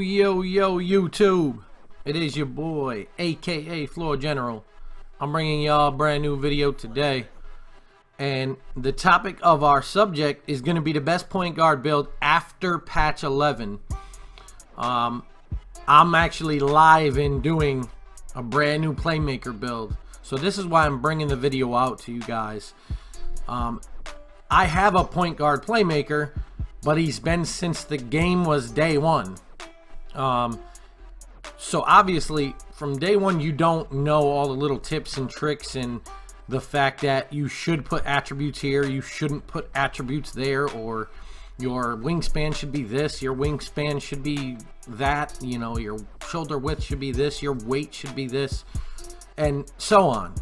Yo, YouTube. It is your boy, aka Floor General. I'm bringing y'all a brand new video today. And the topic of our subject is going to be the best point guard build after patch 11. I'm actually live and doing a brand new playmaker build. So this is why I'm bringing the video out to you guys. I have a point guard playmaker, but he's been since the game was day one. So obviously from day one you don't know all the little tips and tricks and the fact that you should put attributes here, you shouldn't put attributes there, or your wingspan should be this, your wingspan should be that, you know, your shoulder width should be this, your weight should be this, and so on.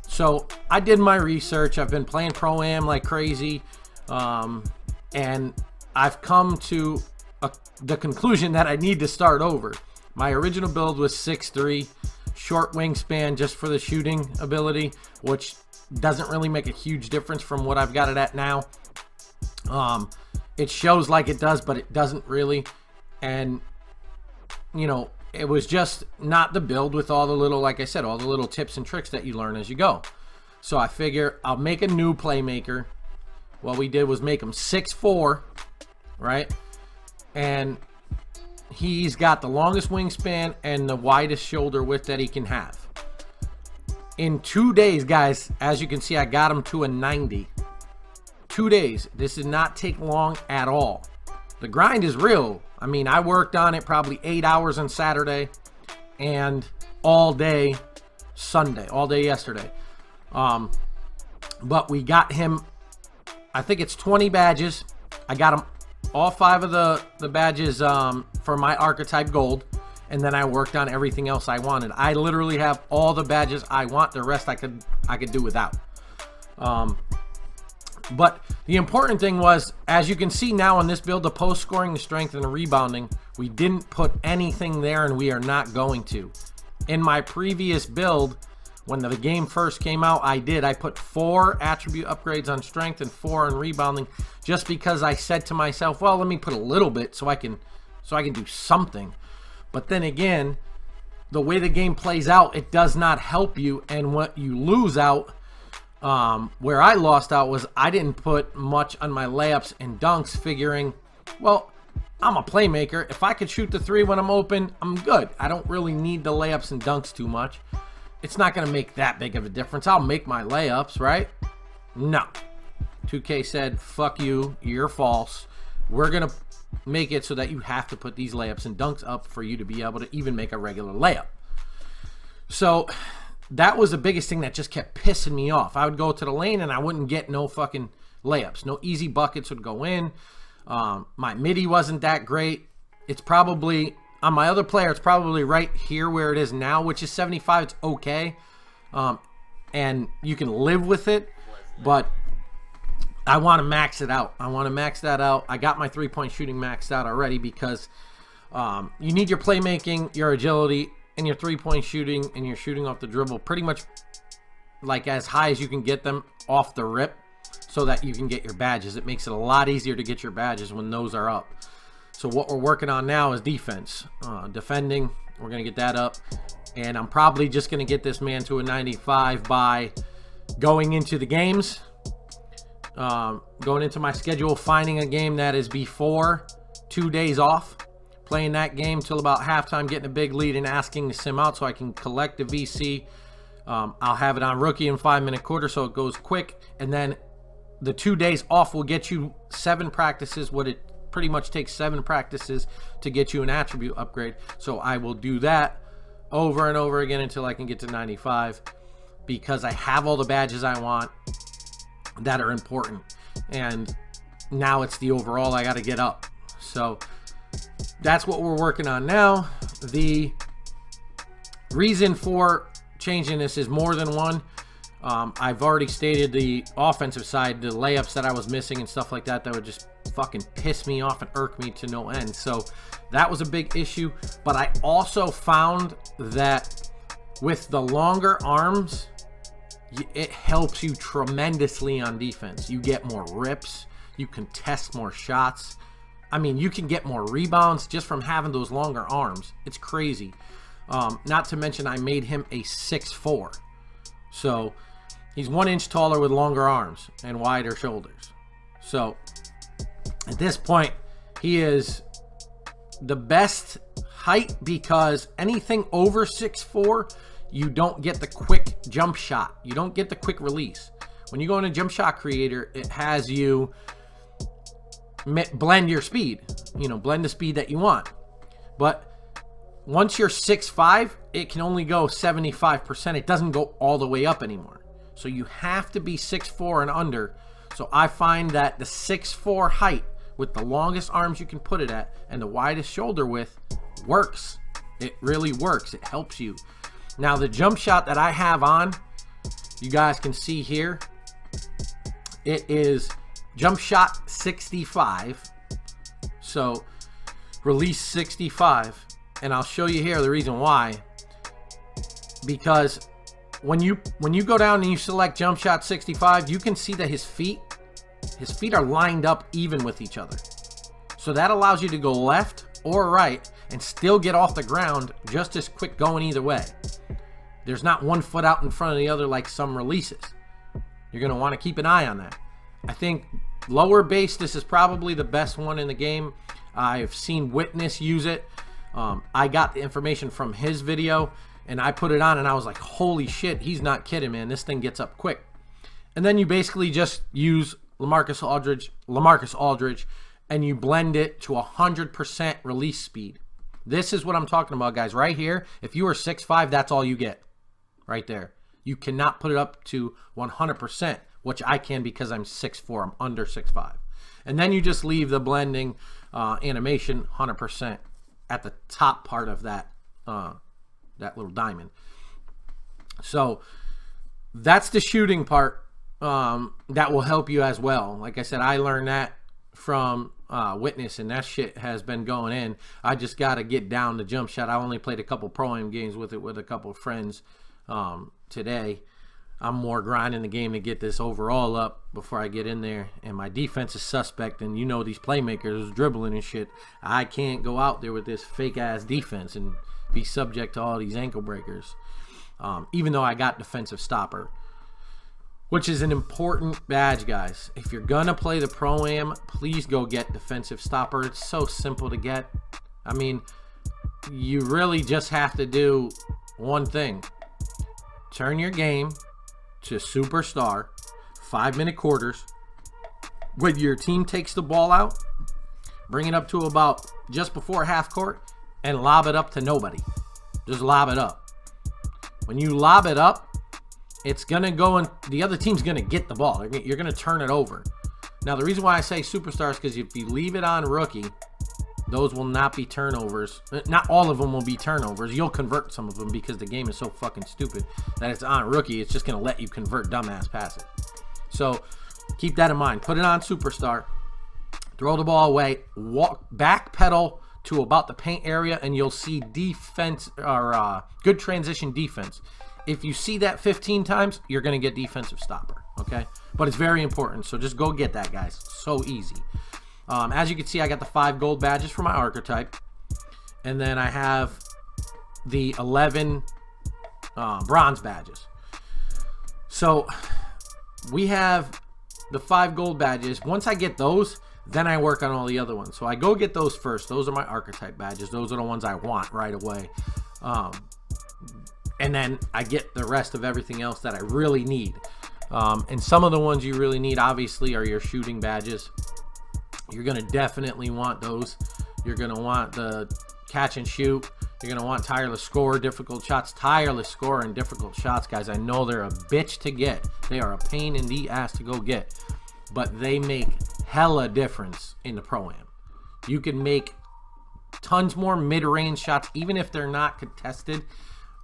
So I did my research. I've been playing Pro-Am like crazy, and I've come to the conclusion that I need to start over. My original build was 6'3", short wingspan just for the shooting ability, which doesn't really make a huge difference from what I've got it at now. It shows like it does, but it doesn't really. And, you know, it was just not the build with all the little, like I said, all the little tips and tricks that you learn as you go. So I figure I'll make a new playmaker. What we did was make him 6'4", right? And he's got the longest wingspan and the widest shoulder width that he can have. In 2 days, guys, as you can see, I got him to a 90. 2 days. This did not take long at all. The grind is real. I mean, I worked on it probably 8 hours on Saturday and all day Sunday, all day yesterday. But we got him, I think it's 20 badges. I got him all 5 of the badges for my archetype gold, and then I worked on everything else I wanted. I literally have all the badges I want. The rest I could do without. But the important thing was, as you can see now in this build, the post scoring, the strength, and the rebounding, we didn't put anything there, and we are not going to. In my previous build, when the game first came out, I put 4 attribute upgrades on strength and 4 on rebounding, just because I said to myself, well, let me put a little bit so I can do something. But then again, the way the game plays out, it does not help you, and what you lose out, where I lost out, was I didn't put much on my layups and dunks, figuring, well, I'm a playmaker. If I could shoot the 3 when I'm open, I'm good. I don't really need the layups and dunks too much. It's not going to make that big of a difference. I'll make my layups, right? No. 2K said, fuck you, you're false. We're going to make it so that you have to put these layups and dunks up for you to be able to even make a regular layup. So that was the biggest thing that just kept pissing me off. I would go to the lane and I wouldn't get no fucking layups. No easy buckets would go in. My midi wasn't that great. It's probably, on my other player, it's probably right here where it is now, which is 75. It's okay. And you can live with it, but I want to max it out. I want to max that out. I got my 3-point shooting maxed out already, because you need your playmaking, your agility, and your 3-point shooting, and your shooting off the dribble pretty much like as high as you can get them off the rip, so that you can get your badges. It makes it a lot easier to get your badges when those are up. So what we're working on now is defense. Defending, we're going to get that up. And I'm probably just going to get this man to a 95 by going into the games. Going into my schedule, finding a game that is before 2 days off. Playing that game till about halftime, getting a big lead and asking to sim out so I can collect the VC. I'll have it on rookie in 5-minute quarter so it goes quick. And then the 2 days off will get you 7 practices. What it pretty much takes 7 practices to get you an attribute upgrade. So I will do that over and over again until I can get to 95, because I have all the badges I want that are important. And now it's the overall I got to get up. So that's what we're working on now. The reason for changing this is more than one. I've already stated the offensive side, the layups that I was missing and stuff like that, that would just fucking piss me off and irk me to no end. So that was a big issue. But I also found that with the longer arms, it helps you tremendously on defense. You get more rips, you contest more shots, I mean, you can get more rebounds just from having those longer arms. It's crazy. Not to mention I made him a 6'4". So he's 1 inch taller with longer arms and wider shoulders. So at this point, he is the best height because anything over 6'4", you don't get the quick jump shot. You don't get the quick release. When you go into Jump Shot Creator, it has you blend your speed. You know, blend the speed that you want. But once you're 6'5", it can only go 75%. It doesn't go all the way up anymore. So you have to be 6'4" and under. So I find that the 6'4" height with the longest arms you can put it at and the widest shoulder width works. It really works. It helps you. Now the jump shot that I have on, you guys can see here, it is jump shot 65. So release 65. And I'll show you here the reason why. Because when you go down and you select jump shot 65, you can see that his feet are lined up even with each other. So that allows you to go left or right and still get off the ground just as quick going either way. There's not one foot out in front of the other like some releases. You're going to want to keep an eye on that. I think lower base, this is probably the best one in the game. I've seen Witness use it. I got the information from his video and I put it on and I was like, holy shit, he's not kidding, man. This thing gets up quick. And then you basically just use LaMarcus Aldridge, and you blend it to 100% release speed. This is what I'm talking about, guys. Right here, if you are 6'5", that's all you get. Right there. You cannot put it up to 100%, which I can because I'm 6'4". I'm under 6'5". And then you just leave the blending animation 100% at the top part of that that little diamond. So that's the shooting part that will help you as well. Like I said, I learned that from Witness, and that shit has been going in. I just got to get down the jump shot. I only played a couple pro-am games with it with a couple of friends today. I'm more grinding the game to get this overall up before I get in there, and my defense is suspect. And you know these playmakers dribbling and shit. I can't go out there with this fake ass defense and be subject to all these ankle breakers, even though I got defensive stopper, which is an important badge, guys. If you're gonna play the pro-am, please go get defensive stopper. It's so simple to get. I mean, you really just have to do one thing: turn your game to superstar, 5-minute quarters. When your team takes the ball out, bring it up to about just before half court and lob it up to nobody. Just lob it up. When you lob it up, it's gonna go and the other team's gonna get the ball. You're gonna turn it over. Now the reason why I say superstars is because if you leave it on rookie, those will not be turnovers. Not all of them will be turnovers. You'll convert some of them because the game is so fucking stupid that it's on rookie. It's just gonna let you convert dumbass passes. So keep that in mind. Put it on superstar. Throw the ball away. Back pedal to about the paint area, and you'll see defense or good transition defense. If you see that 15 times, you're going to get defensive stopper, okay? But it's very important, so just go get that, guys. So easy. As you can see, I got the 5 gold badges for my archetype, and then I have the 11 bronze badges. So we have the 5 gold badges. Once I get those, then I work on all the other ones. So I go get those first. Those are my archetype badges. Those are the ones I want right away. And then I get the rest of everything else that I really need. And some of the ones you really need, obviously, are your shooting badges. You're going to definitely want those. You're going to want the catch and shoot. You're going to want tireless score, difficult shots. Tireless score and difficult shots, guys. I know they're a bitch to get. They are a pain in the ass to go get. But they make hella difference in the Pro-Am. You can make tons more mid-range shots, even if they're not contested.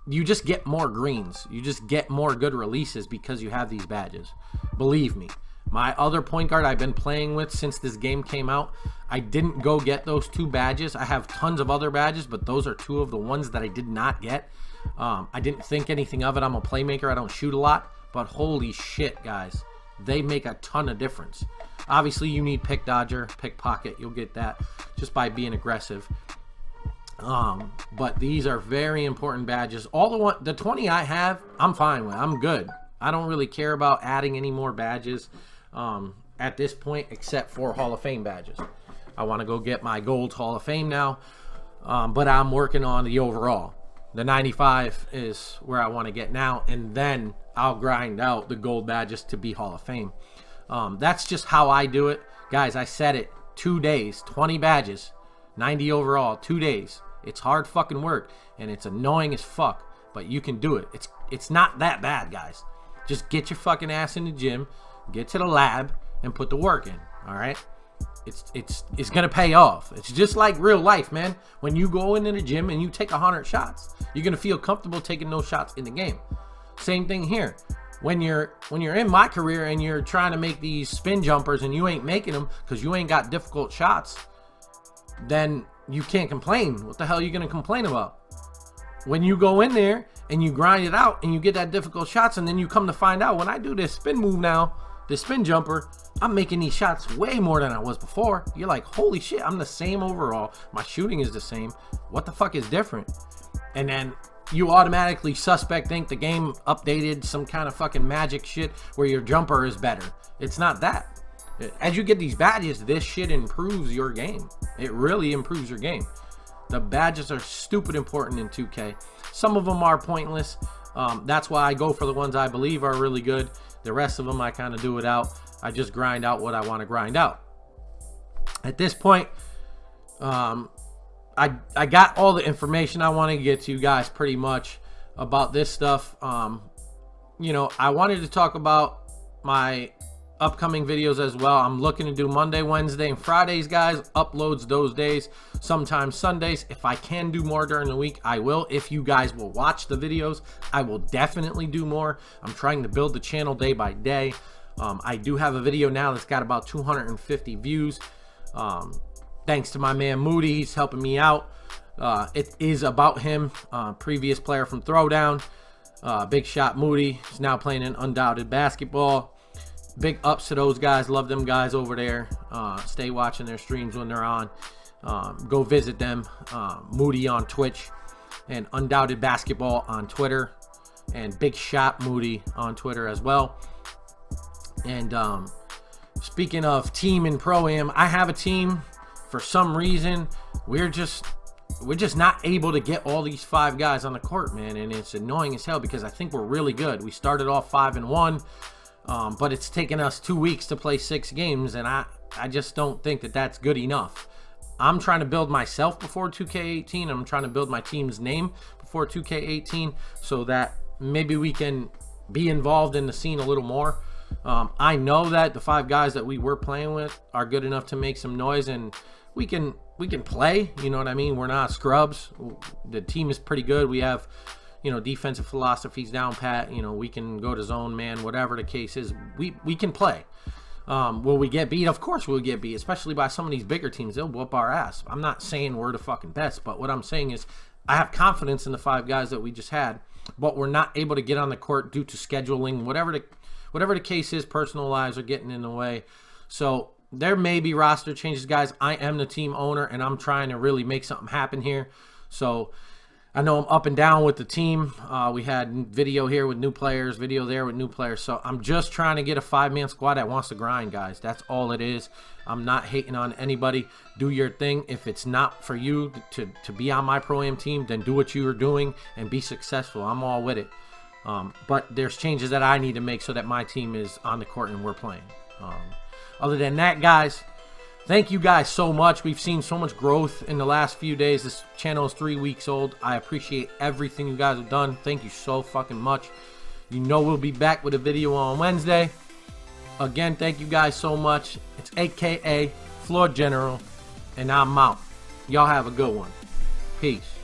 You just get more greens. You just get more good releases because you have these badges. Believe me. My other point guard I've been playing with since this game came out, I didn't go get those 2 badges. I have tons of other badges, but those are 2 of the ones that I did not get. I didn't think anything of it. I'm a playmaker. I don't shoot a lot. But holy shit, guys. they make a ton of difference. Obviously, you need pick dodger, pickpocket. You'll get that just by being aggressive. But these are very important badges. All the 20 I have, I'm fine with. I'm good. I don't really care about adding any more badges at this point, except for Hall of Fame badges. I want to go get my gold Hall of Fame now, but I'm working on the overall. The 95 is where I want to get now, and then I'll grind out the gold badges to be Hall of Fame. That's just how I do it. Guys, I said it. 2 days, 20 badges, 90 overall, 2 days. It's hard fucking work, and it's annoying as fuck, but you can do it. It's not that bad, guys. Just get your fucking ass in the gym, get to the lab, and put the work in, all right? It's gonna pay off. It's just like real life, man. When you go into the gym and you take 100 shots, you're gonna feel comfortable taking those shots in the game. Same thing here. When you're in my career and you're trying to make these spin jumpers and you ain't making them because you ain't got difficult shots, then you can't complain. What the hell are you gonna complain about? When you go in there and you grind it out and you get that difficult shots, and then you come to find out, when I do this spin move now, this spin jumper, I'm making these shots way more than I was before. You're like, holy shit, I'm the same overall. My shooting is the same. What the fuck is different? And then you automatically think the game updated some kind of fucking magic shit where your jumper is better. It's not that. As you get these badges, this shit improves your game. It really improves your game. The badges are stupid important in 2K. Some of them are pointless. That's why I go for the ones I believe are really good. The rest of them, I kind of do it out. I just grind out what I want to grind out. At this point, I got all the information I want to get to you guys pretty much about this stuff. You know, I wanted to talk about my upcoming videos as well. I'm looking to do Monday, Wednesday, and Fridays, guys. Uploads those days, sometimes Sundays. If I can do more during the week, I will. If you guys will watch the videos, I will definitely do more. I'm trying to build the channel day by day. I do have a video now that's got about 250 views. Thanks to my man Moody, he's helping me out. It is about him, previous player from Throwdown. Big shot Moody. He's now playing in Undoubted Basketball. Big ups to those guys. Love them guys over there. Stay watching their streams when they're on. Go visit them. Moody on Twitch and Undoubted Basketball on Twitter, and Big Shot Moody on Twitter as well. And speaking of team and pro-am, I have a team. For some reason, we're just not able to get all these 5 guys on the court, man, and it's annoying as hell because I think we're really good. We started off 5-1. But it's taken us 2 weeks to play 6 games, and I just don't think that that's good enough. I'm trying to build myself before 2K18. I'm trying to build my team's name before 2K18 so that maybe we can be involved in the scene a little more. I know that the 5 guys that we were playing with are good enough to make some noise, and we can play, you know what I mean? We're not scrubs. The team is pretty good. We have, you know, defensive philosophies down pat. You know, we can go to zone, man, whatever the case is. We can play. Will we get beat? Of course we'll get beat, especially by some of these bigger teams. They'll whoop our ass. I'm not saying we're the fucking best, but what I'm saying is I have confidence in the 5 guys that we just had, but we're not able to get on the court due to scheduling, whatever the case is. Personal lives are getting in the way. So there may be roster changes, guys. I am the team owner, and I'm trying to really make something happen here. So I know I'm up and down with the team. We had video here with new players, video there with new players. So I'm just trying to get a 5-man squad that wants to grind, guys. That's all it is. I'm not hating on anybody. Do your thing. If it's not for you to be on my Pro-Am team, then do what you are doing and be successful. I'm all with it. But there's changes that I need to make so that my team is on the court and we're playing. Other than that, guys, thank you guys so much. We've seen so much growth in the last few days. This channel is 3 weeks old. I appreciate everything you guys have done. Thank you so fucking much. You know we'll be back with a video on Wednesday. Again, thank you guys so much. It's AKA Floor General, and I'm out. Y'all have a good one. Peace.